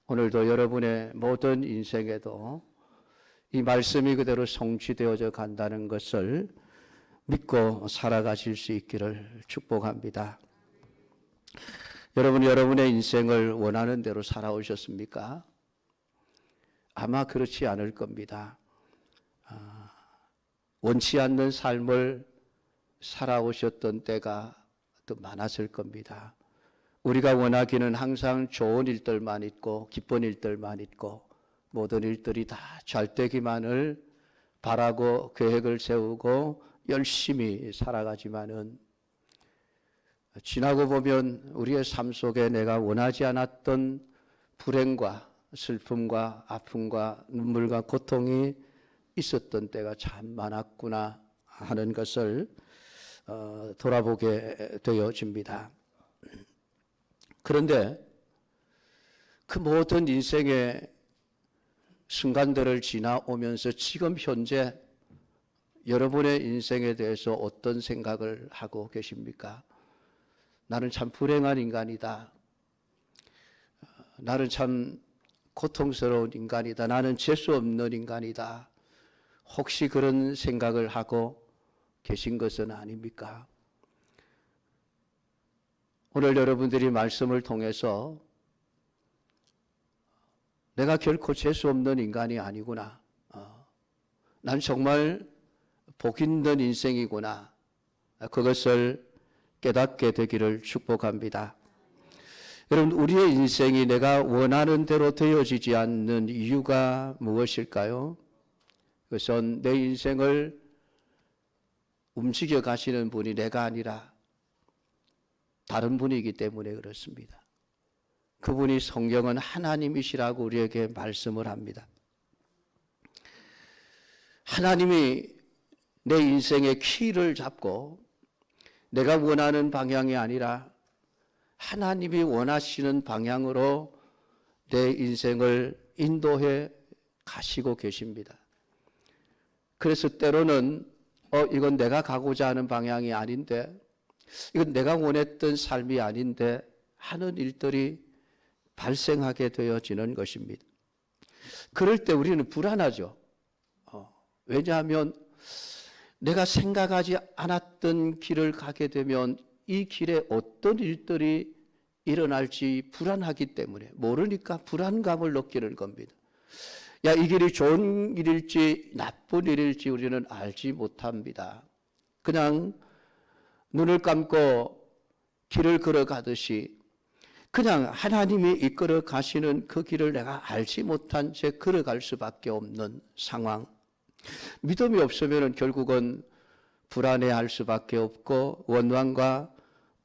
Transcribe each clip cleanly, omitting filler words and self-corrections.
오늘도 여러분의 모든 인생에도 이 말씀이 그대로 성취되어져 간다는 것을 믿고 살아가실 수 있기를 축복합니다. 여러분의 인생을 원하는 대로 살아오셨습니까? 아마 그렇지 않을 겁니다. 원치 않는 삶을 살아오셨던 때가 더 많았을 겁니다. 우리가 원하기는 항상 좋은 일들만 있고 기쁜 일들만 있고 모든 일들이 다 잘 되기만을 바라고 계획을 세우고 열심히 살아가지만은 지나고 보면 우리의 삶 속에 내가 원하지 않았던 불행과 슬픔과 아픔과 눈물과 고통이 있었던 때가 참 많았구나 하는 것을 돌아보게 되어집니다. 그런데 그 모든 인생의 순간들을 지나오면서 지금 현재 여러분의 인생에 대해서 어떤 생각을 하고 계십니까? 나는 참 불행한 인간이다. 나는 참 고통스러운 인간이다. 나는 재수 없는 인간이다. 혹시 그런 생각을 하고 계신 것은 아닙니까? 오늘 여러분들이 말씀을 통해서 내가 결코 재수 없는 인간이 아니구나. 난 정말 복 있는 인생이구나. 그것을 깨닫게 되기를 축복합니다. 여러분, 우리의 인생이 내가 원하는 대로 되어지지 않는 이유가 무엇일까요? 그것은 내 인생을 움직여 가시는 분이 내가 아니라 다른 분이기 때문에 그렇습니다. 그분이 성경은 하나님이시라고 우리에게 말씀을 합니다. 하나님이 내 인생의 키를 잡고 내가 원하는 방향이 아니라 하나님이 원하시는 방향으로 내 인생을 인도해 가시고 계십니다. 그래서 때로는 이건 내가 가고자 하는 방향이 아닌데, 이건 내가 원했던 삶이 아닌데 하는 일들이 발생하게 되어지는 것입니다. 그럴 때 우리는 불안하죠. 왜냐하면 내가 생각하지 않았던 길을 가게 되면 이 길에 어떤 일들이 일어날지 불안하기 때문에, 모르니까 불안감을 느끼는 겁니다. 이 길이 좋은 일일지 나쁜 일일지 우리는 알지 못합니다. 그냥 눈을 감고 길을 걸어가듯이 그냥 하나님이 이끌어 가시는 그 길을 내가 알지 못한 채 걸어갈 수밖에 없는 상황. 믿음이 없으면 결국은 불안해할 수밖에 없고 원망과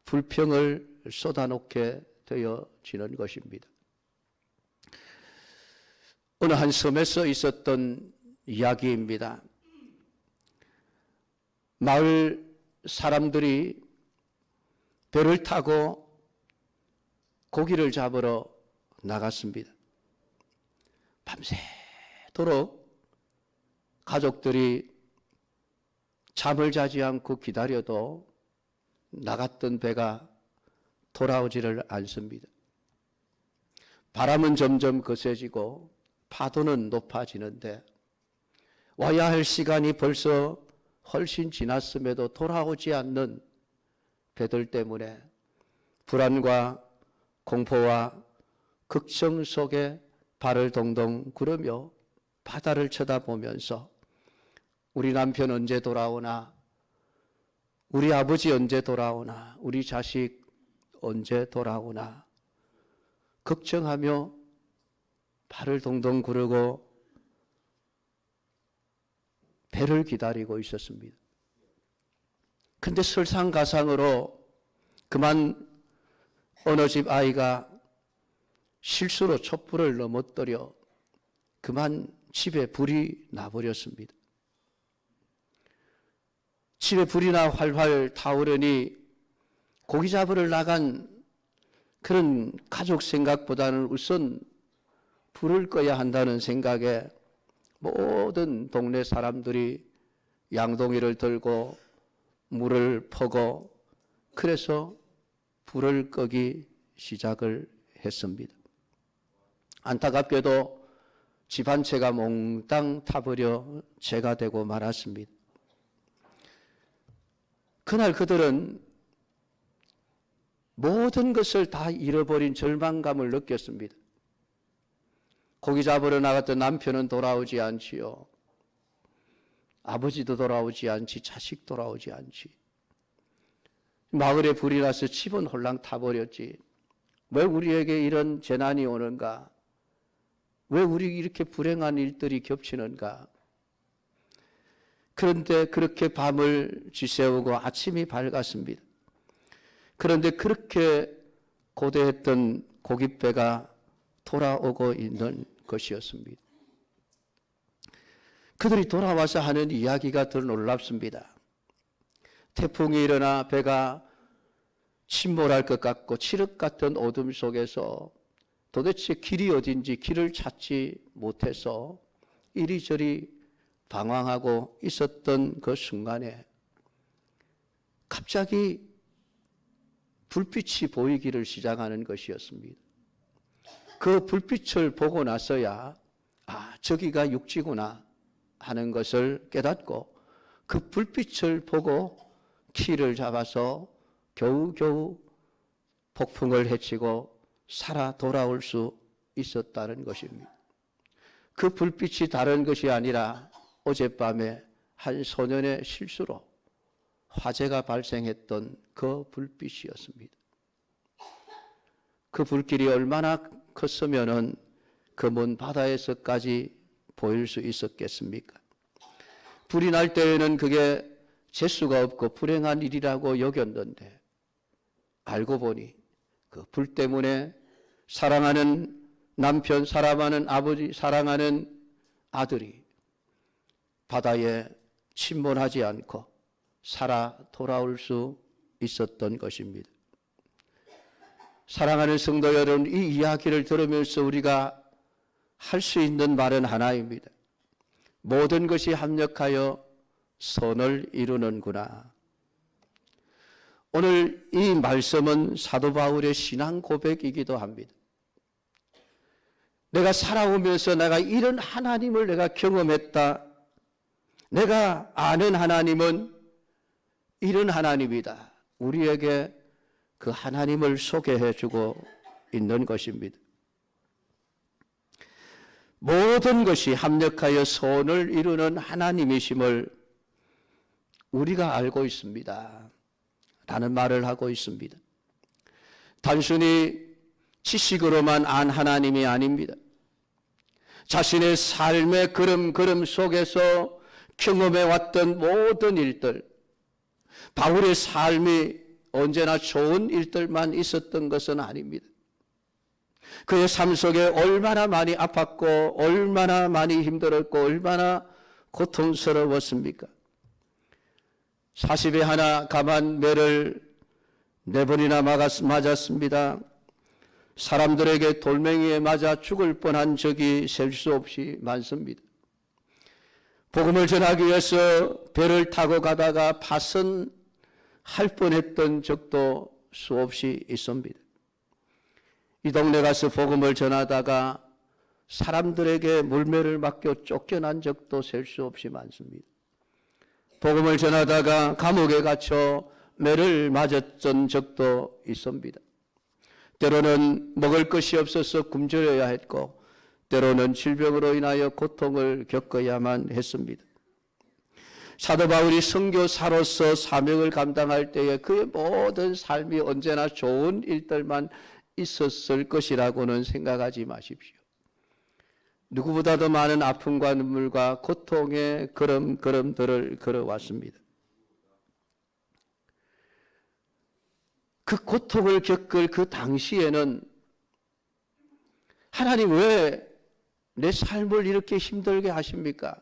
불평을 쏟아놓게 되어지는 것입니다. 어느 한 섬에서 있었던 이야기입니다. 마을 사람들이 배를 타고 고기를 잡으러 나갔습니다. 밤새도록 가족들이 잠을 자지 않고 기다려도 나갔던 배가 돌아오지를 않습니다. 바람은 점점 거세지고 파도는 높아지는데 와야 할 시간이 벌써 훨씬 지났음에도 돌아오지 않는 배들 때문에 불안과 공포와 걱정 속에 발을 동동 구르며 바다를 쳐다보면서 우리 남편 언제 돌아오나, 우리 아버지 언제 돌아오나, 우리 자식 언제 돌아오나 걱정하며 발을 동동 구르고 배를 기다리고 있었습니다. 근데 설상가상으로 그만 어느 집 아이가 실수로 촛불을 넘어뜨려 그만 집에 불이 나버렸습니다. 집에 불이 나 활활 타오르니 고기 잡으러 나간 그런 가족 생각보다는 우선 불을 꺼야 한다는 생각에 모든 동네 사람들이 양동이를 들고 물을 퍼고 그래서 불을 끄기 시작을 했습니다. 안타깝게도 집 한 채가 몽땅 타버려 재가 되고 말았습니다. 그날 그들은 모든 것을 다 잃어버린 절망감을 느꼈습니다. 고기 잡으러 나갔던 남편은 돌아오지 않지요. 아버지도 돌아오지 않지, 자식 돌아오지 않지. 마을에 불이 나서 집은 홀랑 타버렸지. 왜 우리에게 이런 재난이 오는가? 왜 우리 이렇게 불행한 일들이 겹치는가? 그런데 그렇게 밤을 지새우고 아침이 밝았습니다. 그런데 그렇게 고대했던 고깃배가 돌아오고 있는 것이었습니다. 그들이 돌아와서 하는 이야기가 더 놀랍습니다. 태풍이 일어나 배가 침몰할 것 같고 칠흑 같은 어둠 속에서 도대체 길이 어딘지 길을 찾지 못해서 이리저리 방황하고 있었던 그 순간에 갑자기 불빛이 보이기를 시작하는 것이었습니다. 그 불빛을 보고 나서야 저기가 육지구나 하는 것을 깨닫고 그 불빛을 보고 키를 잡아서 겨우겨우 폭풍을 헤치고 살아 돌아올 수 있었다는 것입니다. 그 불빛이 다른 것이 아니라 어젯밤에 한 소년의 실수로 화재가 발생했던 그 불빛이었습니다. 그 불길이 얼마나 컸으면은 그 먼 바다에서까지 보일 수 있었겠습니까? 불이 날 때에는 그게 재수가 없고 불행한 일이라고 여겼는데 알고 보니 그 불 때문에 사랑하는 남편, 사랑하는 아버지, 사랑하는 아들이 바다에 침몰하지 않고 살아 돌아올 수 있었던 것입니다. 사랑하는 성도 여러분, 이 이야기를 들으면서 우리가 할 수 있는 말은 하나입니다. 모든 것이 합력하여 선을 이루는구나. 오늘 이 말씀은 사도 바울의 신앙 고백이기도 합니다. 내가 살아오면서 내가 이런 하나님을 내가 경험했다. 내가 아는 하나님은 이런 하나님이다. 우리에게 그 하나님을 소개해 주고 있는 것입니다. 모든 것이 합력하여 선을 이루는 하나님이심을 우리가 알고 있습니다. 라는 말을 하고 있습니다. 단순히 지식으로만 안 하나님이 아닙니다. 자신의 삶의 걸음 속에서 경험해 왔던 모든 일들, 바울의 삶이 언제나 좋은 일들만 있었던 것은 아닙니다. 그의 삶 속에 얼마나 많이 아팠고 얼마나 많이 힘들었고 얼마나 고통스러웠습니까? 40에 하나 감한 매를 4번이나 맞았습니다. 사람들에게 돌멩이에 맞아 죽을 뻔한 적이 셀 수 없이 많습니다. 복음을 전하기 위해서 배를 타고 가다가 파선할 뻔했던 적도 수없이 있습니다. 이 동네 가서 복음을 전하다가 사람들에게 물매를 맡겨 쫓겨난 적도 셀 수 없이 많습니다. 복음을 전하다가 감옥에 갇혀 매를 맞았던 적도 있습니다. 때로는 먹을 것이 없어서 굶주려야 했고 때로는 질병으로 인하여 고통을 겪어야만 했습니다. 사도 바울이 선교사로서 사명을 감당할 때에 그의 모든 삶이 언제나 좋은 일들만 있었을 것이라고는 생각하지 마십시오. 누구보다도 많은 아픔과 눈물과 고통의 걸음들을 걸어왔습니다. 그 고통을 겪을 그 당시에는 하나님 왜 내 삶을 이렇게 힘들게 하십니까?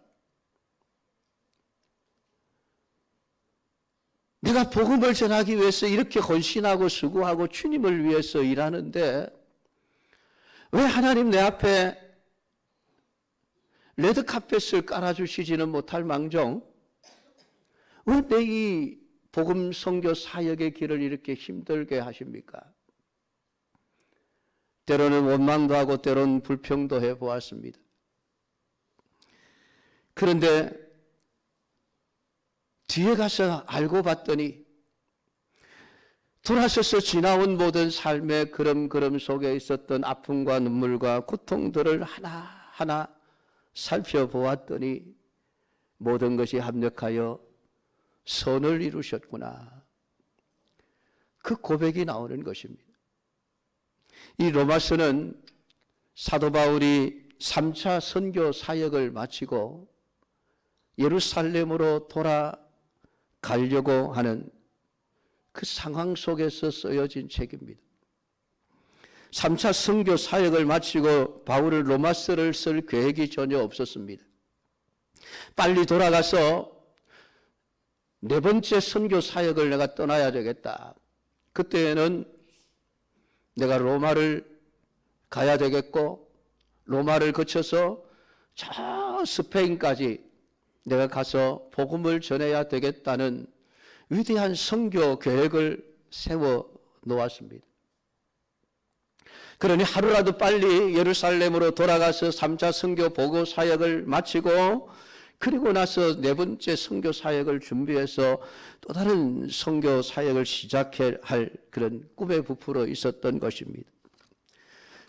내가 복음을 전하기 위해서 이렇게 헌신하고 수고하고 주님을 위해서 일하는데 왜 하나님 내 앞에 레드카펫을 깔아주시지는 못할 망정 왜 내 이 복음 선교 사역의 길을 이렇게 힘들게 하십니까? 때로는 원망도 하고 때로는 불평도 해보았습니다. 그런데 뒤에 가서 알고 봤더니 돌아서서 지나온 모든 삶의 걸음걸음 속에 있었던 아픔과 눈물과 고통들을 하나하나 살펴보았더니 모든 것이 합력하여 선을 이루셨구나. 그 고백이 나오는 것입니다. 이 로마서는 사도 바울이 3차 선교 사역을 마치고 예루살렘으로 돌아가려고 하는 그 상황 속에서 쓰여진 책입니다. 3차 선교 사역을 마치고 바울은 로마서를 쓸 계획이 전혀 없었습니다. 빨리 돌아가서 네 번째 선교 사역을 내가 떠나야 되겠다. 그때에는 내가 로마를 가야 되겠고 로마를 거쳐서 저 스페인까지 내가 가서 복음을 전해야 되겠다는 위대한 선교 계획을 세워 놓았습니다. 그러니 하루라도 빨리 예루살렘으로 돌아가서 3차 선교 보고 사역을 마치고 그리고 나서 네 번째 선교 사역을 준비해서 또 다른 선교 사역을 시작해야 할 그런 꿈에 부풀어 있었던 것입니다.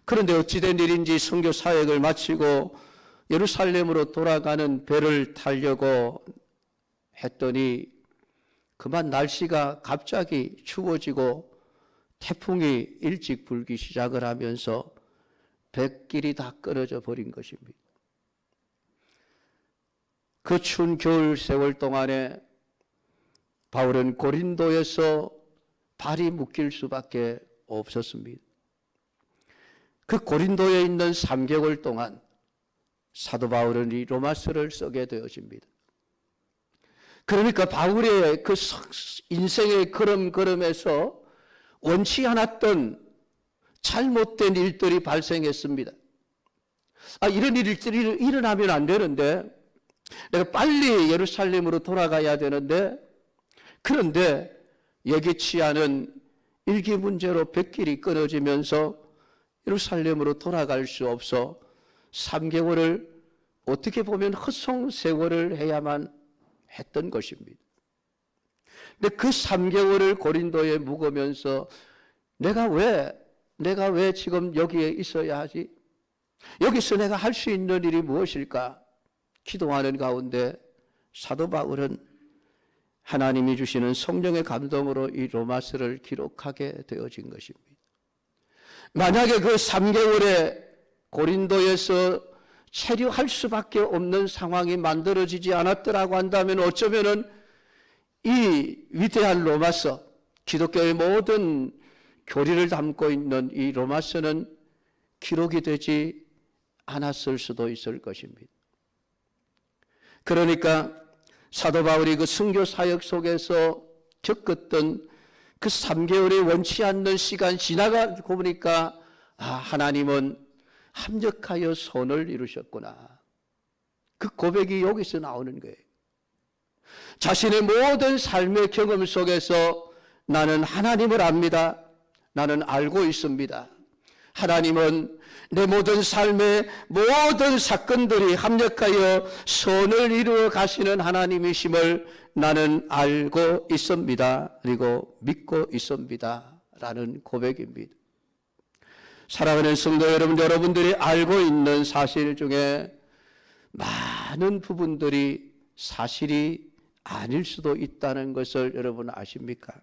그런데 어찌된 일인지 선교 사역을 마치고 예루살렘으로 돌아가는 배를 타려고 했더니 그만 날씨가 갑자기 추워지고 태풍이 일찍 불기 시작을 하면서 뱃길이 다 끊어져 버린 것입니다. 그 추운 겨울 세월 동안에 바울은 고린도에서 발이 묶일 수밖에 없었습니다. 그 고린도에 있는 3개월 동안 사도 바울은 이 로마서를 쓰게 되어집니다. 그러니까 바울의 그 인생의 걸음걸음에서 원치 않았던 잘못된 일들이 발생했습니다. 이런 일들이 일어나면 안 되는데 내가 빨리 예루살렘으로 돌아가야 되는데 그런데 예기치 않은 일기 문제로 뱃길이 끊어지면서 예루살렘으로 돌아갈 수 없어 3개월을 어떻게 보면 헛송 세월을 해야만 했던 것입니다. 근데 그 3개월을 고린도에 묵으면서 내가 왜 지금 여기에 있어야 하지? 여기서 내가 할 수 있는 일이 무엇일까? 기도하는 가운데 사도 바울은 하나님이 주시는 성령의 감동으로 이 로마서를 기록하게 되어진 것입니다. 만약에 그 3개월에 고린도에서 체류할 수밖에 없는 상황이 만들어지지 않았더라고 한다면 어쩌면은 이 위대한 로마서, 기독교의 모든 교리를 담고 있는 이 로마서는 기록이 되지 않았을 수도 있을 것입니다. 그러니까 사도 바울이 그 선교 사역 속에서 겪었던 그 3개월의 원치 않는 시간 지나가고 보니까 하나님은 합력하여 선을 이루셨구나. 그 고백이 여기서 나오는 거예요. 자신의 모든 삶의 경험 속에서 나는 하나님을 압니다. 나는 알고 있습니다. 하나님은 내 모든 삶의 모든 사건들이 합력하여 선을 이루어 가시는 하나님이심을 나는 알고 있습니다. 그리고 믿고 있습니다. 라는 고백입니다. 사랑하는 성도 여러분, 여러분들이 알고 있는 사실 중에 많은 부분들이 사실이 아닐 수도 있다는 것을 여러분 아십니까?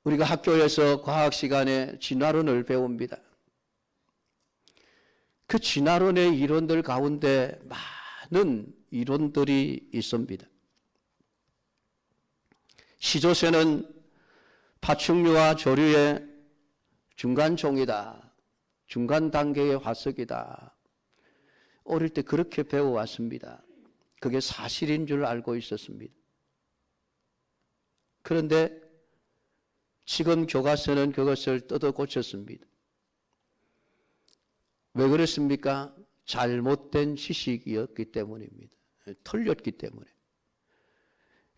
우리가 학교에서 과학 시간에 진화론을 배웁니다. 그 진화론의 이론들 가운데 많은 이론들이 있습니다. 시조새는 파충류와 조류의 중간 종이다. 중간 단계의 화석이다. 어릴 때 그렇게 배워왔습니다. 그게 사실인 줄 알고 있었습니다. 그런데 지금 교과서는 그것을 뜯어 고쳤습니다. 왜 그렇습니까? 잘못된 지식이었기 때문입니다. 틀렸기 때문에.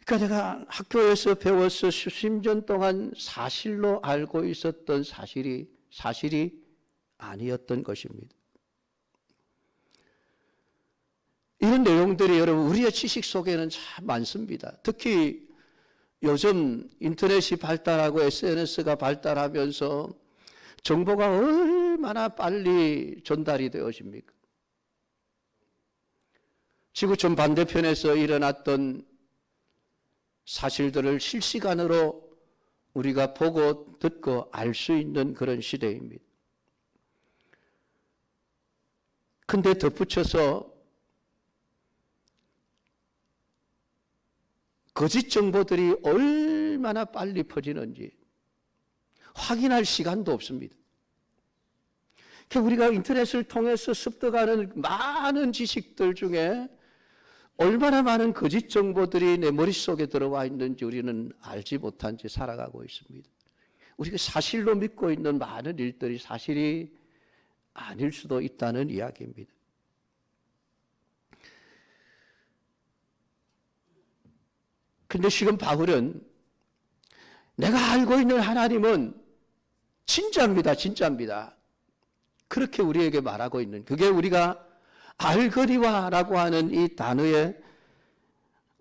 그러니까 내가 학교에서 배워서 수십 년 동안 사실로 알고 있었던 사실이 아니었던 것입니다. 이런 내용들이 여러분 우리의 지식 속에는 참 많습니다. 특히 요즘 인터넷이 발달하고 SNS가 발달하면서 정보가 얼마나 빨리 전달이 되어집니까? 지구촌 반대편에서 일어났던 사실들을 실시간으로 우리가 보고 듣고 알 수 있는 그런 시대입니다. 근데 덧붙여서 거짓 정보들이 얼마나 빨리 퍼지는지 확인할 시간도 없습니다. 우리가 인터넷을 통해서 습득하는 많은 지식들 중에 얼마나 많은 거짓 정보들이 내 머릿속에 들어와 있는지 우리는 알지 못한 채 살아가고 있습니다. 우리가 사실로 믿고 있는 많은 일들이 사실이 아닐 수도 있다는 이야기입니다. 근데 지금 바울은 내가 알고 있는 하나님은 진짜입니다. 진짜입니다. 그렇게 우리에게 말하고 있는, 그게 우리가 알거니와라고 하는 이 단어의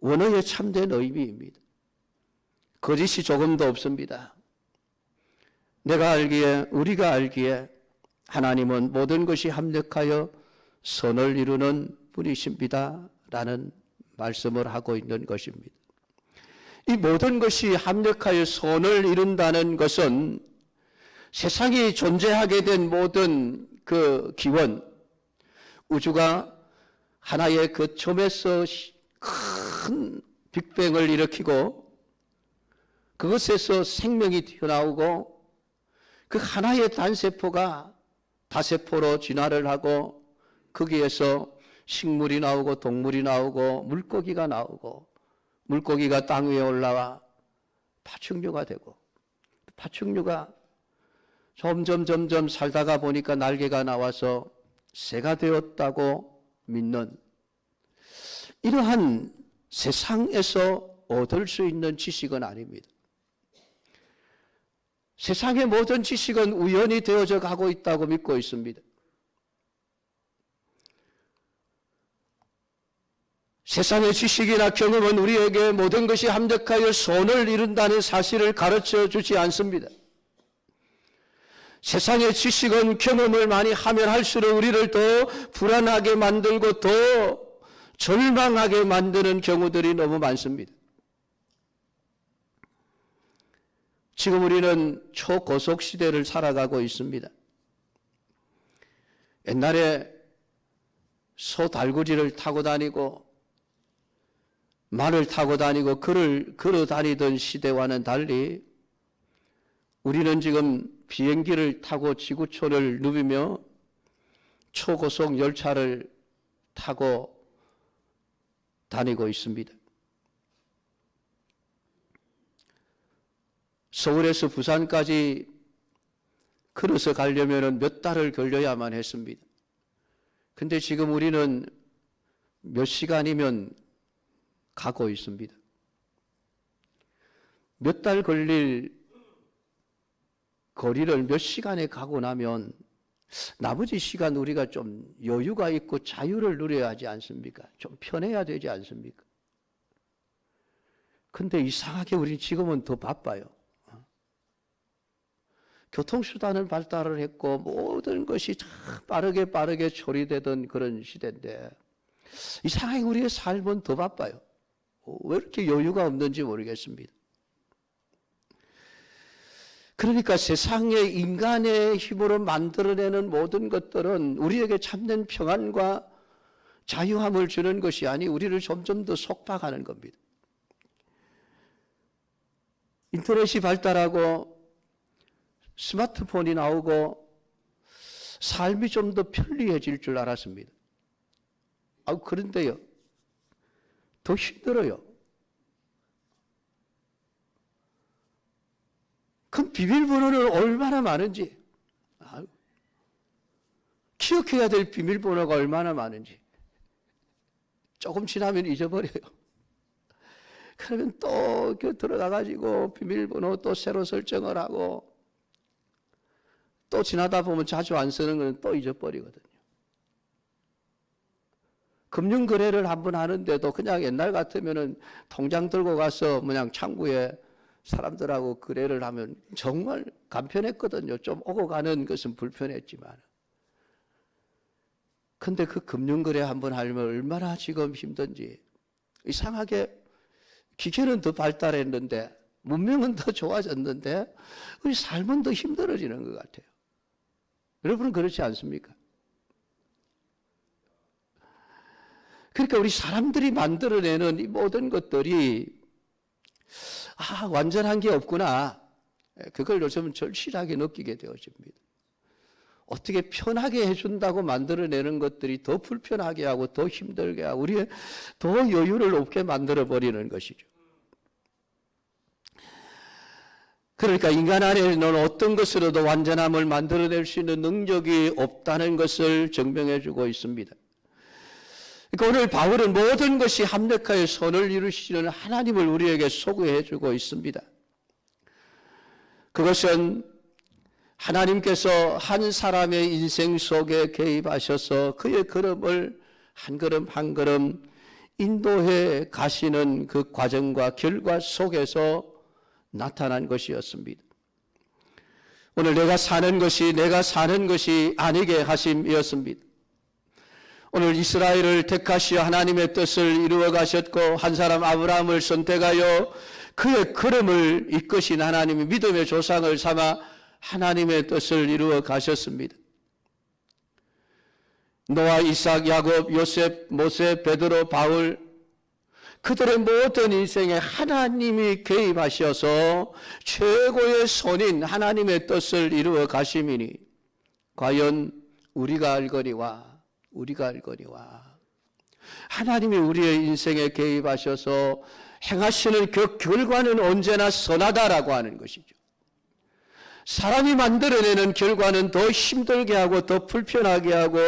원어의 참된 의미입니다. 거짓이 조금도 없습니다. 내가 알기에, 우리가 알기에 하나님은 모든 것이 합력하여 선을 이루는 분이십니다 라는 말씀을 하고 있는 것입니다. 이 모든 것이 합력하여 선을 이룬다는 것은 세상이 존재하게 된 모든 그 기원, 우주가 하나의 그 점에서 큰 빅뱅을 일으키고 그것에서 생명이 튀어나오고 그 하나의 단세포가 다세포로 진화를 하고 거기에서 식물이 나오고 동물이 나오고 물고기가 나오고 물고기가 땅 위에 올라와 파충류가 되고 파충류가 점점 살다가 보니까 날개가 나와서 새가 되었다고 믿는 이러한 세상에서 얻을 수 있는 지식은 아닙니다. 세상의 모든 지식은 우연히 되어져 가고 있다고 믿고 있습니다. 세상의 지식이나 경험은 우리에게 모든 것이 합력하여 선을 이룬다는 사실을 가르쳐 주지 않습니다. 세상의 지식은 경험을 많이 하면 할수록 우리를 더 불안하게 만들고 더 절망하게 만드는 경우들이 너무 많습니다. 지금 우리는 초고속 시대를 살아가고 있습니다. 옛날에 소 달구지를 타고 다니고 말을 타고 다니고 걸어 다니던 시대와는 달리 우리는 지금 비행기를 타고 지구촌을 누비며 초고속 열차를 타고 다니고 있습니다. 서울에서 부산까지 걸어서 가려면 몇 달을 걸려야만 했습니다. 근데 지금 우리는 몇 시간이면 가고 있습니다. 몇 달 걸릴 거리를 몇 시간에 가고 나면 나머지 시간 우리가 좀 여유가 있고 자유를 누려야 하지 않습니까? 좀 편해야 되지 않습니까? 근데 이상하게 우리 지금은 더 바빠요. 교통수단을 발달을 했고 모든 것이 참 빠르게 처리되던 그런 시대인데 이상하게 우리의 삶은 더 바빠요. 왜 이렇게 여유가 없는지 모르겠습니다. 그러니까 세상의 인간의 힘으로 만들어내는 모든 것들은 우리에게 참된 평안과 자유함을 주는 것이 아니 우리를 점점 더 속박하는 겁니다. 인터넷이 발달하고 스마트폰이 나오고 삶이 좀 더 편리해질 줄 알았습니다. 그런데요, 더 힘들어요. 그럼 비밀번호는 얼마나 많은지, 기억해야 될 비밀번호가 얼마나 많은지 조금 지나면 잊어버려요. 그러면 또 들어가가지고 비밀번호 또 새로 설정을 하고 또 지나다 보면 자주 안 쓰는 건 또 잊어버리거든요. 금융거래를 한번 하는데도 그냥 옛날 같으면은 통장 들고 가서 그냥 창구에 사람들하고 거래를 하면 정말 간편했거든요. 좀 오고 가는 것은 불편했지만. 근데 그 금융거래 한번 하려면 얼마나 지금 힘든지. 이상하게 기계는 더 발달했는데 문명은 더 좋아졌는데 우리 삶은 더 힘들어지는 것 같아요. 여러분은 그렇지 않습니까? 그러니까 우리 사람들이 만들어내는 이 모든 것들이 완전한 게 없구나. 그걸 요즘은 절실하게 느끼게 되어집니다. 어떻게 편하게 해준다고 만들어내는 것들이 더 불편하게 하고 더 힘들게 하고 우리의 더 여유를 없게 만들어버리는 것이죠. 그러니까 인간 안에는 어떤 것으로도 완전함을 만들어낼 수 있는 능력이 없다는 것을 증명해 주고 있습니다. 그러니까 오늘 바울은 모든 것이 합력하여 선을 이루시는 하나님을 우리에게 소개해 주고 있습니다. 그것은 하나님께서 한 사람의 인생 속에 개입하셔서 그의 걸음을 한 걸음 한 걸음 인도해 가시는 그 과정과 결과 속에서 나타난 것이었습니다. 오늘 내가 사는 것이 아니게 하심이었습니다. 오늘 이스라엘을 택하시어 하나님의 뜻을 이루어 가셨고 한 사람 아브라함을 선택하여 그의 걸음을 이끄신 하나님이 믿음의 조상을 삼아 하나님의 뜻을 이루어 가셨습니다. 노아, 이삭, 야곱, 요셉, 모세, 베드로, 바울 그들의 모든 인생에 하나님이 개입하셔서 최고의 선인 하나님의 뜻을 이루어 가심이니 과연 우리가 알거니와 하나님이 우리의 인생에 개입하셔서 행하시는 그 결과는 언제나 선하다라고 하는 것이죠. 사람이 만들어내는 결과는 더 힘들게 하고 더 불편하게 하고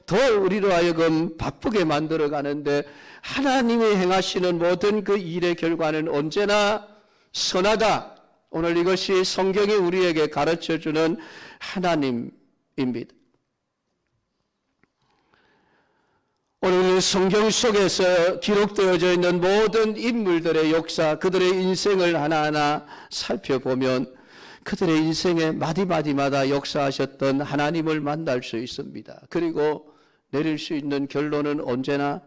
더 우리로 하여금 바쁘게 만들어 가는데 하나님이 행하시는 모든 그 일의 결과는 언제나 선하다. 오늘 이것이 성경이 우리에게 가르쳐주는 하나님입니다. 오늘 성경 속에서 기록되어져 있는 모든 인물들의 역사, 그들의 인생을 하나하나 살펴보면 그들의 인생의 마디마디마다 역사하셨던 하나님을 만날 수 있습니다. 그리고 내릴 수 있는 결론은 언제나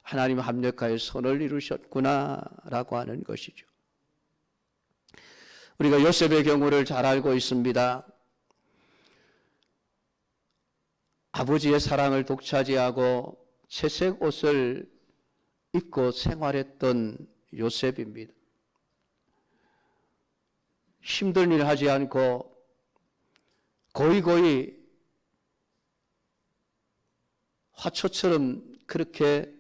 하나님 합력하여 선을 이루셨구나라고 하는 것이죠. 우리가 요셉의 경우를 잘 알고 있습니다. 아버지의 사랑을 독차지하고 채색 옷을 입고 생활했던 요셉입니다. 힘든 일 하지 않고 고이고이 화초처럼 그렇게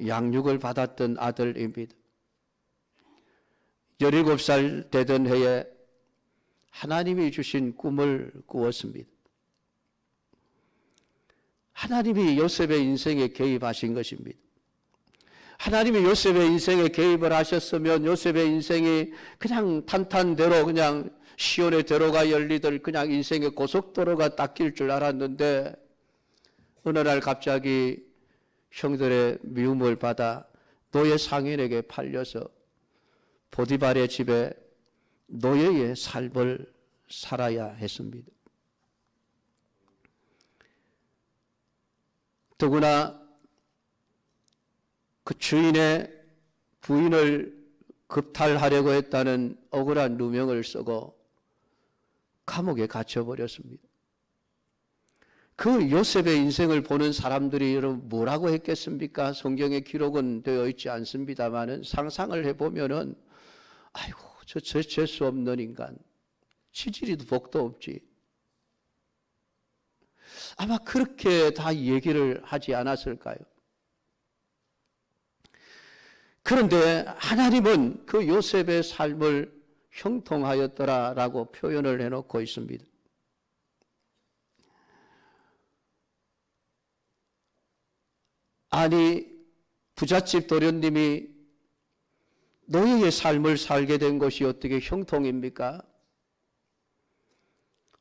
양육을 받았던 아들입니다. 17살 되던 해에 하나님이 주신 꿈을 꾸었습니다. 하나님이 요셉의 인생에 개입하신 것입니다. 하나님이 요셉의 인생에 개입을 하셨으면 요셉의 인생이 그냥 탄탄대로 그냥 시온의 대로가 열리들 그냥 인생의 고속도로가 닦일 줄 알았는데 어느 날 갑자기 형들의 미움을 받아 노예 상인에게 팔려서 보디발의 집에 노예의 삶을 살아야 했습니다. 더구나 그 주인의 부인을 급탈하려고 했다는 억울한 누명을 쓰고 감옥에 갇혀버렸습니다. 그 요셉의 인생을 보는 사람들이 여러분 뭐라고 했겠습니까? 성경에 기록은 되어 있지 않습니다만은 상상을 해보면은 아이고 저 재수 없는 인간 치질이도 복도 없지. 아마 그렇게 다 얘기를 하지 않았을까요? 그런데 하나님은 그 요셉의 삶을 형통하였더라라고 표현을 해놓고 있습니다. 아니 부잣집 도련님이 노예의 삶을 살게 된 것이 어떻게 형통입니까?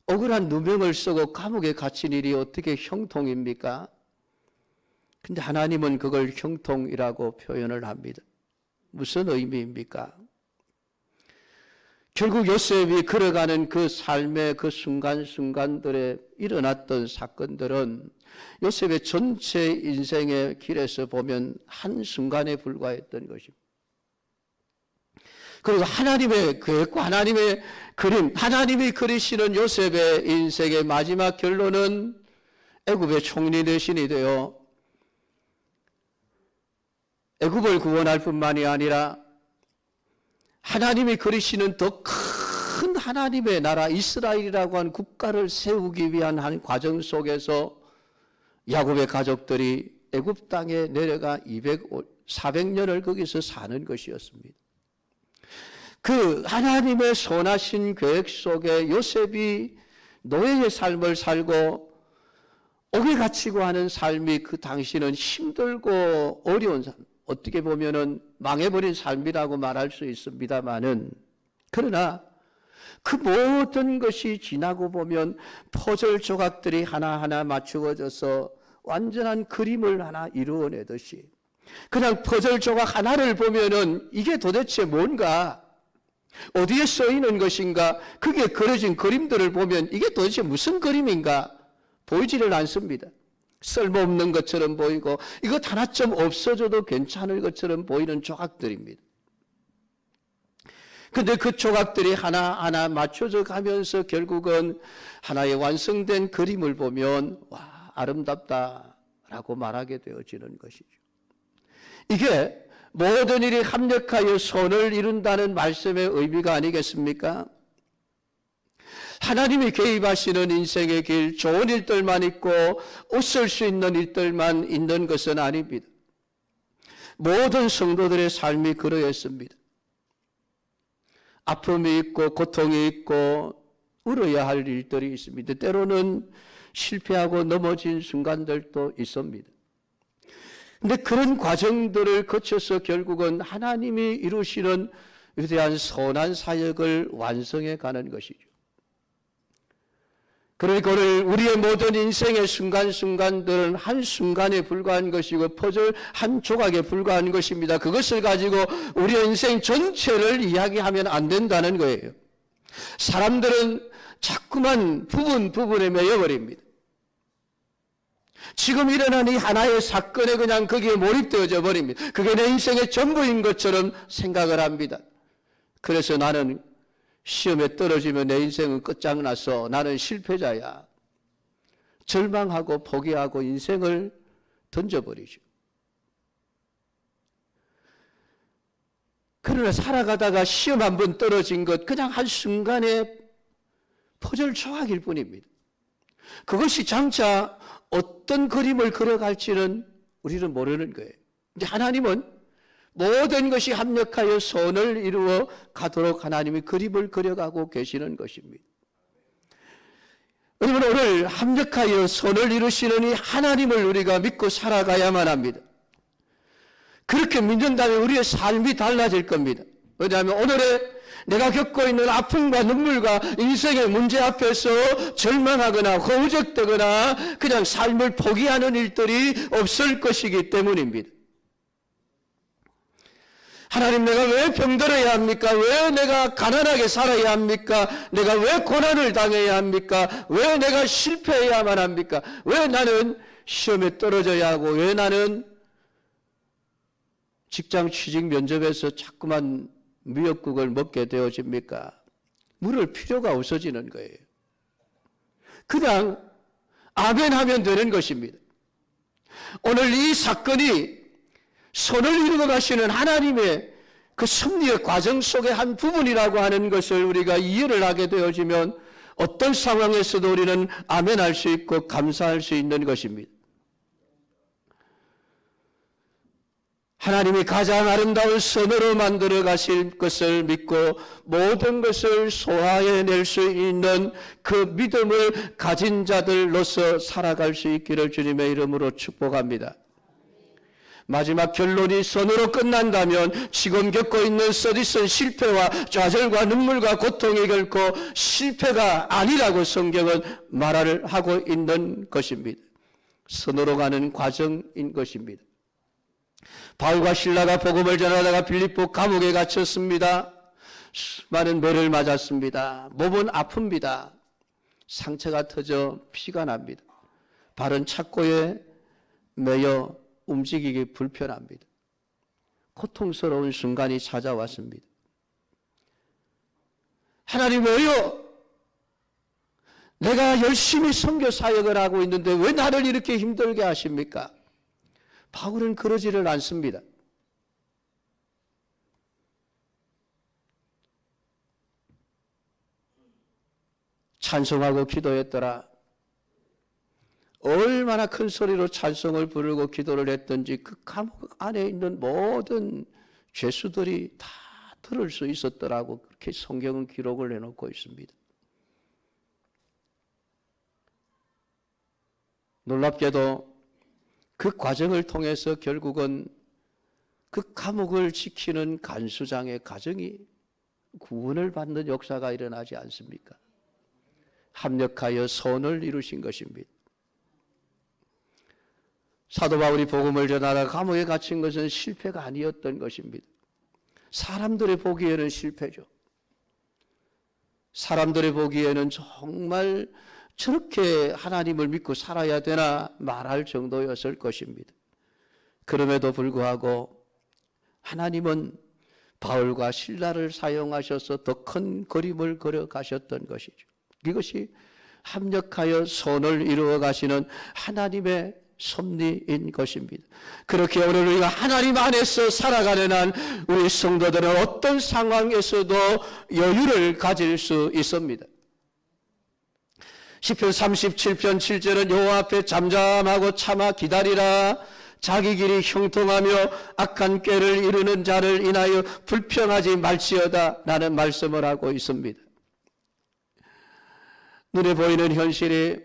억울한 누명을 쓰고 감옥에 갇힌 일이 어떻게 형통입니까? 근데 하나님은 그걸 형통이라고 표현을 합니다. 무슨 의미입니까? 결국 요셉이 걸어가는 그 삶의 그 순간순간들에 일어났던 사건들은 요셉의 전체 인생의 길에서 보면 한순간에 불과했던 것입니다. 그리고 하나님의 계획과 하나님의 그림, 하나님이 그리시는 요셉의 인생의 마지막 결론은 애굽의 총리 대신이 되어 애굽을 구원할 뿐만이 아니라 하나님이 그리시는 더 큰 하나님의 나라 이스라엘이라고 한 국가를 세우기 위한 한 과정 속에서 야곱의 가족들이 애굽 땅에 내려가 400년을 거기서 사는 것이었습니다. 그 하나님의 선하신 계획 속에 요셉이 노예의 삶을 살고 옥에 갇히고 하는 삶이 그 당시는 힘들고 어려운 삶, 어떻게 보면은 망해버린 삶이라고 말할 수 있습니다만은, 그러나 그 모든 것이 지나고 보면 퍼즐 조각들이 하나하나 맞추어져서 완전한 그림을 하나 이루어내듯이, 그냥 퍼즐 조각 하나를 보면은 이게 도대체 뭔가, 어디에 써 있는 것인가, 그게 그려진 그림들을 보면 이게 도대체 무슨 그림인가 보이지를 않습니다. 쓸모없는 것처럼 보이고 이것 하나쯤 없어져도 괜찮을 것처럼 보이는 조각들입니다. 그런데 그 조각들이 하나하나 맞춰져 가면서 결국은 하나의 완성된 그림을 보면 와, 아름답다라고 말하게 되어지는 것이죠. 이게 모든 일이 합력하여 선을 이룬다는 말씀의 의미가 아니겠습니까? 하나님이 개입하시는 인생의 길, 좋은 일들만 있고 웃을 수 있는 일들만 있는 것은 아닙니다. 모든 성도들의 삶이 그러했습니다. 아픔이 있고 고통이 있고 울어야 할 일들이 있습니다. 때로는 실패하고 넘어진 순간들도 있습니다. 그런데 그런 과정들을 거쳐서 결국은 하나님이 이루시는 위대한 선한 사역을 완성해 가는 것이죠. 그러니까 오늘 우리의 모든 인생의 순간순간들은 한순간에 불과한 것이고 퍼즐 한 조각에 불과한 것입니다. 그것을 가지고 우리의 인생 전체를 이야기하면 안 된다는 거예요. 사람들은 자꾸만 부분에 매여버립니다. 지금 일어난 이 하나의 사건에 그냥 거기에 몰입되어져 버립니다. 그게 내 인생의 전부인 것처럼 생각을 합니다. 그래서 나는 시험에 떨어지면 내 인생은 끝장나서 나는 실패자야. 절망하고 포기하고 인생을 던져버리죠. 그러나 살아가다가 시험 한 번 떨어진 것 그냥 한순간에 퍼즐 조각일 뿐입니다. 그것이 장차 어떤 그림을 그려갈지는 우리는 모르는 거예요. 근데 하나님은 모든 것이 합력하여 선을 이루어 가도록 하나님이 그림을 그려가고 계시는 것입니다. 여러분, 오늘 합력하여 선을 이루시는 이 하나님을 우리가 믿고 살아가야만 합니다. 그렇게 믿는다면 우리의 삶이 달라질 겁니다. 왜냐하면 오늘의 내가 겪고 있는 아픔과 눈물과 인생의 문제 앞에서 절망하거나 허우적대거나 그냥 삶을 포기하는 일들이 없을 것이기 때문입니다. 하나님, 내가 왜 병들어야 합니까? 왜 내가 가난하게 살아야 합니까? 내가 왜 고난을 당해야 합니까? 왜 내가 실패해야만 합니까? 왜 나는 시험에 떨어져야 하고 왜 나는 직장 취직 면접에서 자꾸만 미역국을 먹게 되어집니까? 물을 필요가 없어지는 거예요. 그냥 아멘 하면 되는 것입니다. 오늘 이 사건이 선을 이루어 가시는 하나님의 그 섭리의 과정 속의 한 부분이라고 하는 것을 우리가 이해를 하게 되어지면 어떤 상황에서도 우리는 아멘할 수 있고 감사할 수 있는 것입니다. 하나님이 가장 아름다운 선으로 만들어 가실 것을 믿고 모든 것을 소화해낼 수 있는 그 믿음을 가진 자들로서 살아갈 수 있기를 주님의 이름으로 축복합니다. 마지막 결론이 선으로 끝난다면 지금 겪고 있는 서디슨 실패와 좌절과 눈물과 고통이 결코 실패가 아니라고 성경은 말을 하고 있는 것입니다. 선으로 가는 과정인 것입니다. 바울과 실라가 복음을 전하다가 빌립보 감옥에 갇혔습니다. 많은 매를 맞았습니다. 몸은 아픕니다. 상처가 터져 피가 납니다. 발은 착고에 매여 움직이기 불편합니다. 고통스러운 순간이 찾아왔습니다. 하나님 왜요? 내가 열심히 선교 사역을 하고 있는데 왜 나를 이렇게 힘들게 하십니까? 바울은 그러지를 않습니다. 찬송하고 기도했더라. 얼마나 큰 소리로 찬송을 부르고 기도를 했던지 그 감옥 안에 있는 모든 죄수들이 다 들을 수 있었더라고. 그렇게 성경은 기록을 해놓고 있습니다. 놀랍게도 그 과정을 통해서 결국은 그 감옥을 지키는 간수장의 가정이 구원을 받는 역사가 일어나지 않습니까? 합력하여 선을 이루신 것입니다. 사도 바울이 복음을 전하다가 감옥에 갇힌 것은 실패가 아니었던 것입니다. 사람들이 보기에는 실패죠. 사람들이 보기에는 정말 저렇게 하나님을 믿고 살아야 되나 말할 정도였을 것입니다. 그럼에도 불구하고 하나님은 바울과 실라를 사용하셔서 더 큰 그림을 그려 가셨던 것이죠. 이것이 합력하여 선을 이루어 가시는 하나님의 섭리인 것입니다. 그렇게 오늘 우리가 하나님 안에서 살아가는 한 우리 성도들은 어떤 상황에서도 여유를 가질 수 있습니다. 시편 37편 7절은 여호와 앞에 잠잠하고 참아 기다리라. 자기 길이 형통하며 악한 꾀를 이루는 자를 인하여 불평하지 말지어다 라는 말씀을 하고 있습니다. 눈에 보이는 현실이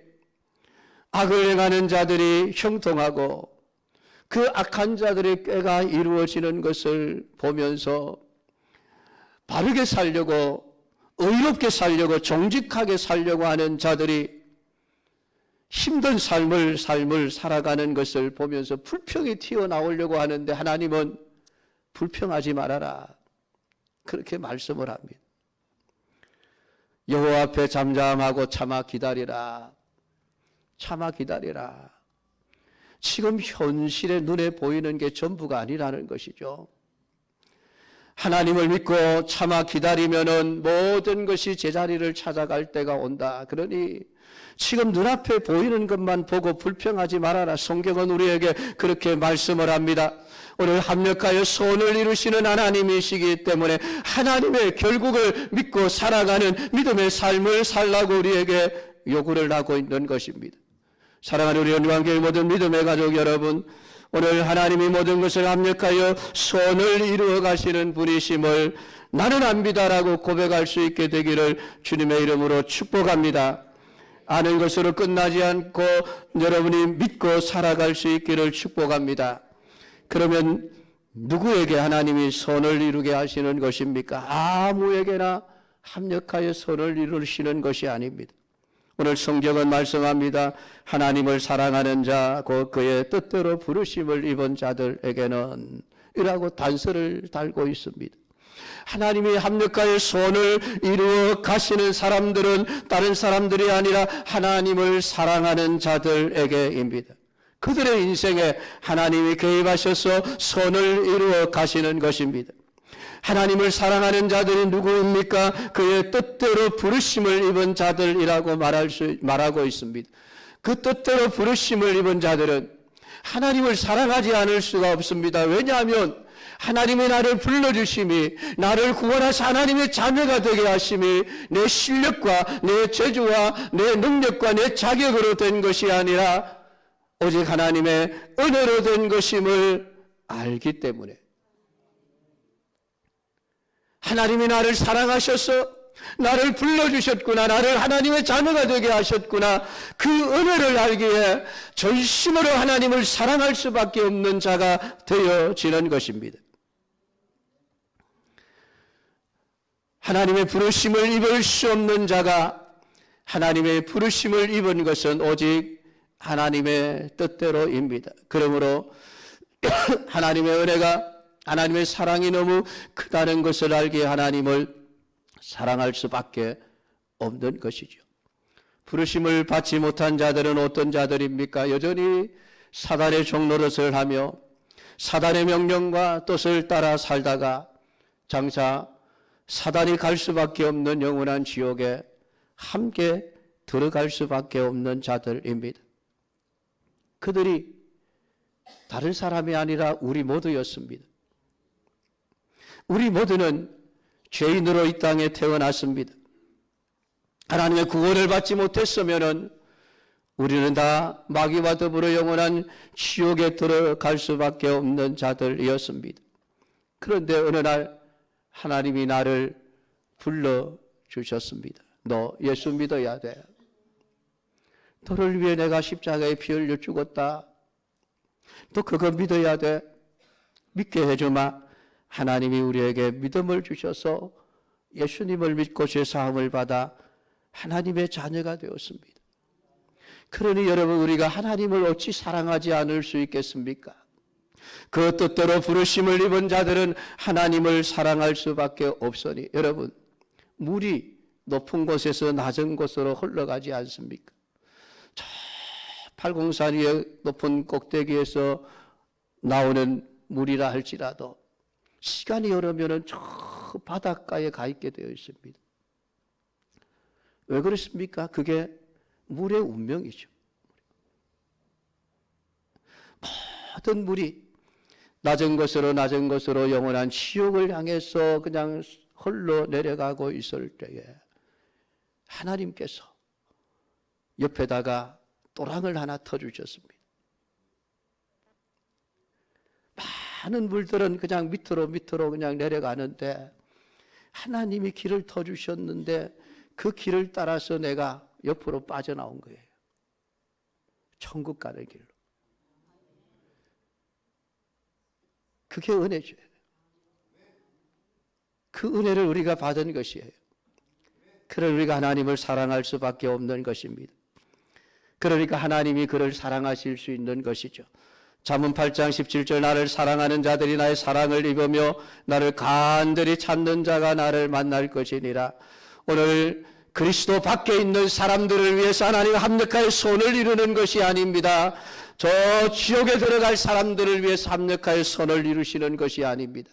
악을 행하는 자들이 형통하고 그 악한 자들의 꾀가 이루어지는 것을 보면서 바르게 살려고 의롭게 살려고 정직하게 살려고 하는 자들이 힘든 삶을 살아가는 것을 보면서 불평이 튀어나오려고 하는데 하나님은 불평하지 말아라 그렇게 말씀을 합니다. 여호와 앞에 잠잠하고 참아 기다리라. 참아 기다리라. 지금 현실에 눈에 보이는 게 전부가 아니라는 것이죠. 하나님을 믿고 참아 기다리면은 모든 것이 제자리를 찾아갈 때가 온다. 그러니 지금 눈앞에 보이는 것만 보고 불평하지 말아라. 성경은 우리에게 그렇게 말씀을 합니다. 오늘 합력하여 선을 이루시는 하나님이시기 때문에 하나님의 결국을 믿고 살아가는 믿음의 삶을 살라고 우리에게 요구를 하고 있는 것입니다. 사랑하는 우리 연관교회 모든 믿음의 가족 여러분, 오늘 하나님이 모든 것을 합력하여 선을 이루어 가시는 분이심을 나는 압니다라고 고백할 수 있게 되기를 주님의 이름으로 축복합니다. 아는 것으로 끝나지 않고 여러분이 믿고 살아갈 수 있기를 축복합니다. 그러면 누구에게 하나님이 선을 이루게 하시는 것입니까? 아무에게나 합력하여 선을 이루시는 것이 아닙니다. 오늘 성경은 말씀합니다. 하나님을 사랑하는 자, 곧 그의 뜻대로 부르심을 입은 자들에게는 이라고 단서를 달고 있습니다. 하나님이 합력하여 선을 이루어 가시는 사람들은 다른 사람들이 아니라 하나님을 사랑하는 자들에게입니다. 그들의 인생에 하나님이 개입하셔서 선을 이루어 가시는 것입니다. 하나님을 사랑하는 자들이 누구입니까? 그의 뜻대로 부르심을 입은 자들이라고 말하고 있습니다. 그 뜻대로 부르심을 입은 자들은 하나님을 사랑하지 않을 수가 없습니다. 왜냐하면 하나님이 나를 불러주심이, 나를 구원하사 하나님의 자녀가 되게 하심이 내 실력과 내 재주와 내 능력과 내 자격으로 된 것이 아니라 오직 하나님의 은혜로 된 것임을 알기 때문에 하나님이 나를 사랑하셔서 나를 불러주셨구나. 나를 하나님의 자녀가 되게 하셨구나. 그 은혜를 알기에 전심으로 하나님을 사랑할 수밖에 없는 자가 되어지는 것입니다. 하나님의 부르심을 입을 수 없는 자가 하나님의 부르심을 입은 것은 오직 하나님의 뜻대로입니다. 그러므로 하나님의 은혜가, 하나님의 사랑이 너무 크다는 것을 알기에 하나님을 사랑할 수밖에 없는 것이죠. 부르심을 받지 못한 자들은 어떤 자들입니까? 여전히 사단의 종노릇을 하며 사단의 명령과 뜻을 따라 살다가 장차 사단이 갈 수밖에 없는 영원한 지옥에 함께 들어갈 수밖에 없는 자들입니다. 그들이 다른 사람이 아니라 우리 모두였습니다. 우리 모두는 죄인으로 이 땅에 태어났습니다. 하나님의 구원을 받지 못했으면 우리는 다 마귀와 더불어 영원한 지옥에 들어갈 수밖에 없는 자들이었습니다. 그런데 어느 날 하나님이 나를 불러주셨습니다. 너 예수 믿어야 돼. 너를 위해 내가 십자가에 피 흘려 죽었다. 너 그거 믿어야 돼. 믿게 해주마. 하나님이 우리에게 믿음을 주셔서 예수님을 믿고 죄사함을 받아 하나님의 자녀가 되었습니다. 그러니 여러분, 우리가 하나님을 어찌 사랑하지 않을 수 있겠습니까? 그 뜻대로 부르심을 입은 자들은 하나님을 사랑할 수밖에 없으니, 여러분, 물이 높은 곳에서 낮은 곳으로 흘러가지 않습니까? 저 팔공산 위에 높은 꼭대기에서 나오는 물이라 할지라도 시간이 흐르면 저 바닷가에 가 있게 되어 있습니다. 왜 그렇습니까? 그게 물의 운명이죠. 모든 물이 낮은 것으로 영원한 지옥을 향해서 그냥 흘러내려가고 있을 때에 하나님께서 옆에다가 또랑을 하나 터주셨습니다. 많은 물들은 그냥 밑으로 그냥 내려가는데 하나님이 길을 터주셨는데 그 길을 따라서 내가 옆으로 빠져나온 거예요. 천국 가는 길로. 그게 은혜죠. 그 은혜를 우리가 받은 것이에요. 그러니 우리가 하나님을 사랑할 수밖에 없는 것입니다. 그러니까 하나님이 그를 사랑하실 수 있는 것이죠. 잠언 8장 17절, 나를 사랑하는 자들이 나의 사랑을 입으며 나를 간절히 찾는 자가 나를 만날 것이니라. 오늘 그리스도 밖에 있는 사람들을 위해서 하나님 합력하여 손을 이루는 것이 아닙니다. 저 지옥에 들어갈 사람들을 위해서 합력하여 손을 이루시는 것이 아닙니다.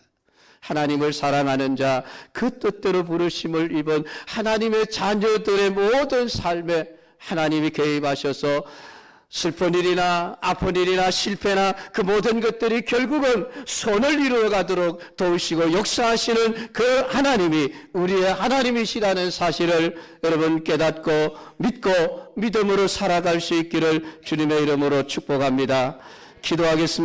하나님을 사랑하는 자, 그 뜻대로 부르심을 입은 하나님의 자녀들의 모든 삶에 하나님이 개입하셔서 슬픈 일이나 아픈 일이나 실패나 그 모든 것들이 결국은 손을 이루어가도록 도우시고 역사하시는 그 하나님이 우리의 하나님이시라는 사실을 여러분 깨닫고 믿고 믿음으로 살아갈 수 있기를 주님의 이름으로 축복합니다. 기도하겠습니다.